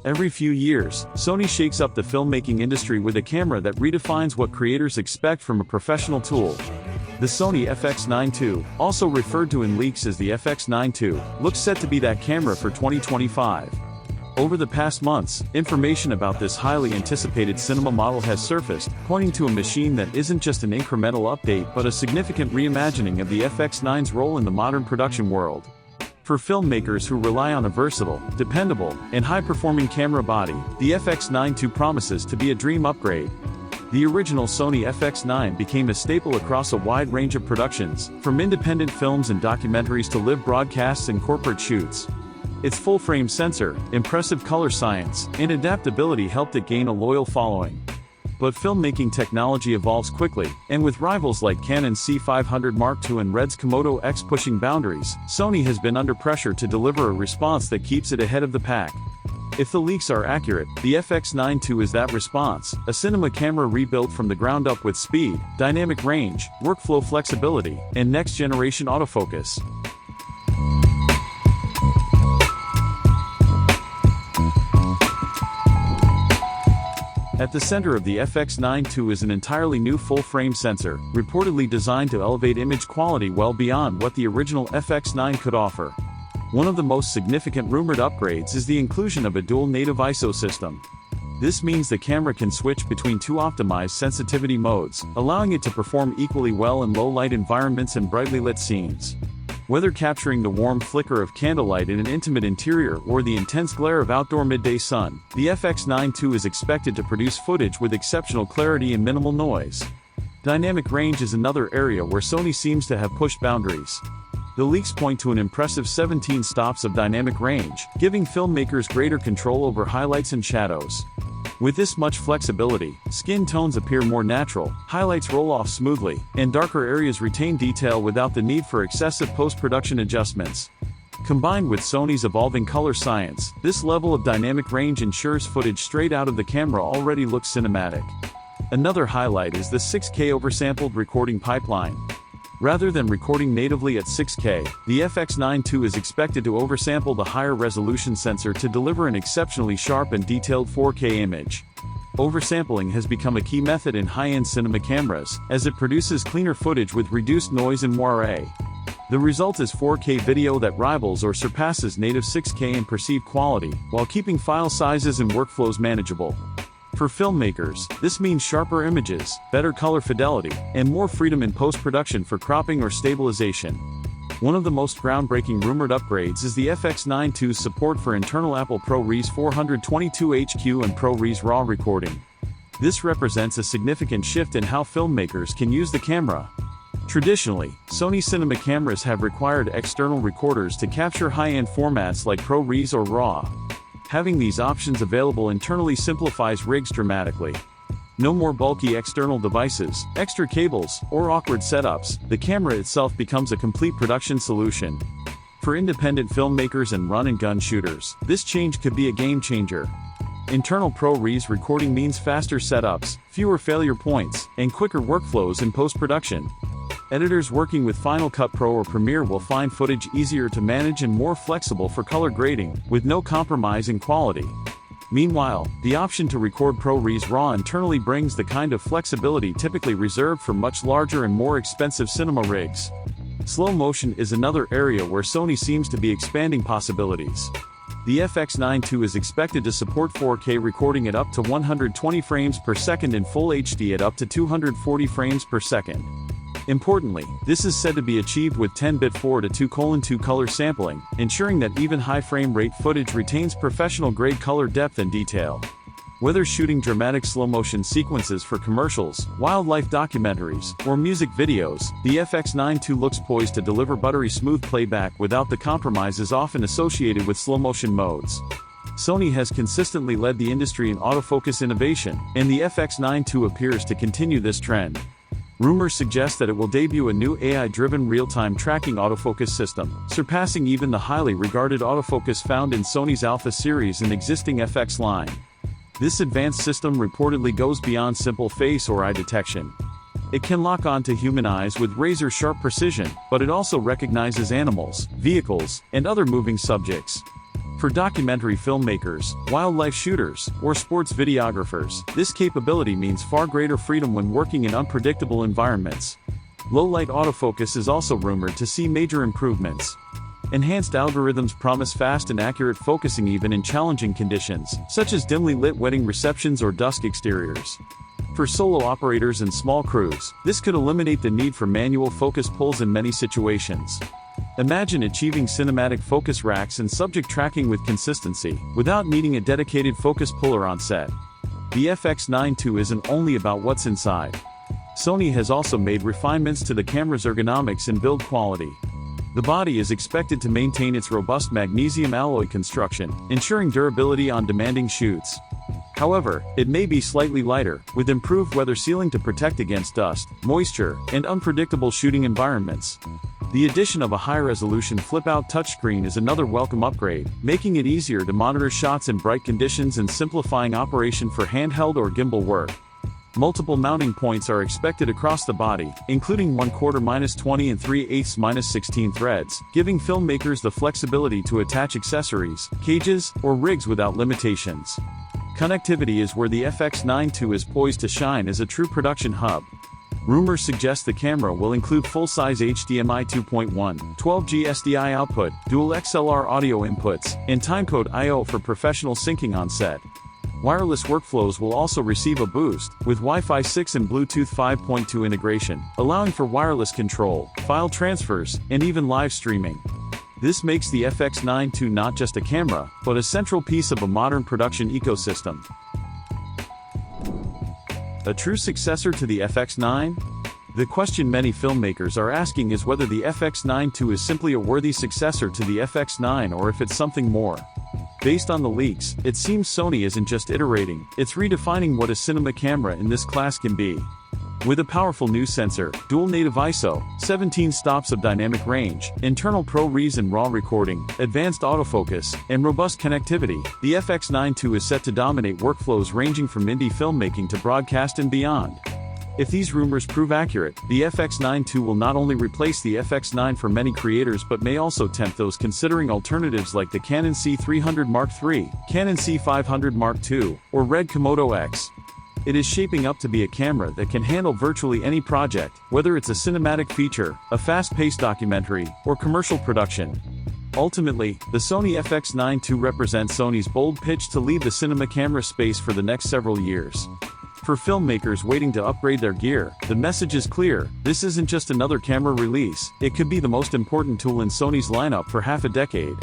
Every few years, Sony shakes up the filmmaking industry with a camera that redefines what creators expect from a professional tool. The Sony FX9 II, also referred to in leaks as the FX9 II, looks set to be that camera for 2025. Over the past months, information about this highly anticipated cinema model has surfaced, pointing to a machine that isn't just an incremental update but a significant reimagining of the FX9's role in the modern production world. For filmmakers who rely on a versatile, dependable, and high-performing camera body, the FX9 II promises to be a dream upgrade. The original Sony FX9 became a staple across a wide range of productions, from independent films and documentaries to live broadcasts and corporate shoots. Its full-frame sensor, impressive color science, and adaptability helped it gain a loyal following. But filmmaking technology evolves quickly, and with rivals like Canon's C500 Mark II and Red's Komodo X pushing boundaries, Sony has been under pressure to deliver a response that keeps it ahead of the pack. If the leaks are accurate, the FX9 II is that response, a cinema camera rebuilt from the ground up with speed, dynamic range, workflow flexibility, and next-generation autofocus. At the center of the FX9 II is an entirely new full-frame sensor, reportedly designed to elevate image quality well beyond what the original FX9 could offer. One of the most significant rumored upgrades is the inclusion of a dual native ISO system. This means the camera can switch between two optimized sensitivity modes, allowing it to perform equally well in low-light environments and brightly lit scenes. Whether capturing the warm flicker of candlelight in an intimate interior or the intense glare of outdoor midday sun, the FX9 II is expected to produce footage with exceptional clarity and minimal noise. Dynamic range is another area where Sony seems to have pushed boundaries. The leaks point to an impressive 17 stops of dynamic range, giving filmmakers greater control over highlights and shadows. With this much flexibility, skin tones appear more natural, highlights roll off smoothly, and darker areas retain detail without the need for excessive post-production adjustments. Combined with Sony's evolving color science, this level of dynamic range ensures footage straight out of the camera already looks cinematic. Another highlight is the 6K oversampled recording pipeline. Rather than recording natively at 6K, the FX9 II is expected to oversample the higher resolution sensor to deliver an exceptionally sharp and detailed 4K image. Oversampling has become a key method in high-end cinema cameras, as it produces cleaner footage with reduced noise and moire. The result is 4K video that rivals or surpasses native 6K in perceived quality, while keeping file sizes and workflows manageable. For filmmakers, this means sharper images, better color fidelity, and more freedom in post-production for cropping or stabilization. One of the most groundbreaking rumored upgrades is the FX9 II's support for internal Apple ProRes 422HQ and ProRes RAW recording. This represents a significant shift in how filmmakers can use the camera. Traditionally, Sony cinema cameras have required external recorders to capture high-end formats like ProRes or RAW. Having these options available internally simplifies rigs dramatically. No more bulky external devices, extra cables, or awkward setups, the camera itself becomes a complete production solution. For independent filmmakers and run-and-gun shooters, this change could be a game-changer. Internal ProRes recording means faster setups, fewer failure points, and quicker workflows in post-production. Editors working with Final Cut Pro or Premiere will find footage easier to manage and more flexible for color grading, with no compromise in quality. Meanwhile, the option to record ProRes RAW internally brings the kind of flexibility typically reserved for much larger and more expensive cinema rigs. Slow motion is another area where Sony seems to be expanding possibilities. The FX9 II is expected to support 4K recording at up to 120 frames per second and Full HD at up to 240 frames per second. Importantly, this is said to be achieved with 10-bit 4:2:2 color sampling, ensuring that even high frame rate footage retains professional-grade color depth and detail. Whether shooting dramatic slow-motion sequences for commercials, wildlife documentaries, or music videos, the FX9 II looks poised to deliver buttery smooth playback without the compromises often associated with slow-motion modes. Sony has consistently led the industry in autofocus innovation, and the FX9 II appears to continue this trend. Rumors suggest that it will debut a new AI-driven real-time tracking autofocus system, surpassing even the highly regarded autofocus found in Sony's Alpha series and existing FX line. This advanced system reportedly goes beyond simple face or eye detection. It can lock onto human eyes with razor-sharp precision, but it also recognizes animals, vehicles, and other moving subjects. For documentary filmmakers, wildlife shooters, or sports videographers, this capability means far greater freedom when working in unpredictable environments. Low-light autofocus is also rumored to see major improvements. Enhanced algorithms promise fast and accurate focusing even in challenging conditions, such as dimly lit wedding receptions or dusk exteriors. For solo operators and small crews, this could eliminate the need for manual focus pulls in many situations. Imagine achieving cinematic focus racks and subject tracking with consistency, without needing a dedicated focus puller on set. The FX9 II isn't only about what's inside. Sony has also made refinements to the camera's ergonomics and build quality. The body is expected to maintain its robust magnesium alloy construction, ensuring durability on demanding shoots. However, it may be slightly lighter, with improved weather sealing to protect against dust, moisture, and unpredictable shooting environments. The addition of a high-resolution flip-out touchscreen is another welcome upgrade, making it easier to monitor shots in bright conditions and simplifying operation for handheld or gimbal work. Multiple mounting points are expected across the body, including 1/4-20 and 3/8-16 threads, giving filmmakers the flexibility to attach accessories, cages, or rigs without limitations. Connectivity is where the FX9 II is poised to shine as a true production hub. Rumors suggest the camera will include full-size HDMI 2.1, 12G SDI output, dual XLR audio inputs, and timecode I/O for professional syncing on set. Wireless workflows will also receive a boost, with Wi-Fi 6 and Bluetooth 5.2 integration, allowing for wireless control, file transfers, and even live streaming. This makes the FX9 II not just a camera, but a central piece of a modern production ecosystem. A true successor to the FX9? The question many filmmakers are asking is whether the FX9 II is simply a worthy successor to the FX9 or if it's something more. Based on the leaks, it seems Sony isn't just iterating, it's redefining what a cinema camera in this class can be. With a powerful new sensor, dual native ISO, 17 stops of dynamic range, internal ProRes and RAW recording, advanced autofocus, and robust connectivity, the FX9 II is set to dominate workflows ranging from indie filmmaking to broadcast and beyond. If these rumors prove accurate, the FX9 II will not only replace the FX9 for many creators but may also tempt those considering alternatives like the Canon C300 Mark III, Canon C500 Mark II, or Red Komodo X. It is shaping up to be a camera that can handle virtually any project, whether it's a cinematic feature, a fast-paced documentary, or commercial production. Ultimately, the Sony FX9 II represents Sony's bold pitch to lead the cinema camera space for the next several years. For filmmakers waiting to upgrade their gear, the message is clear: this isn't just another camera release, it could be the most important tool in Sony's lineup for half a decade.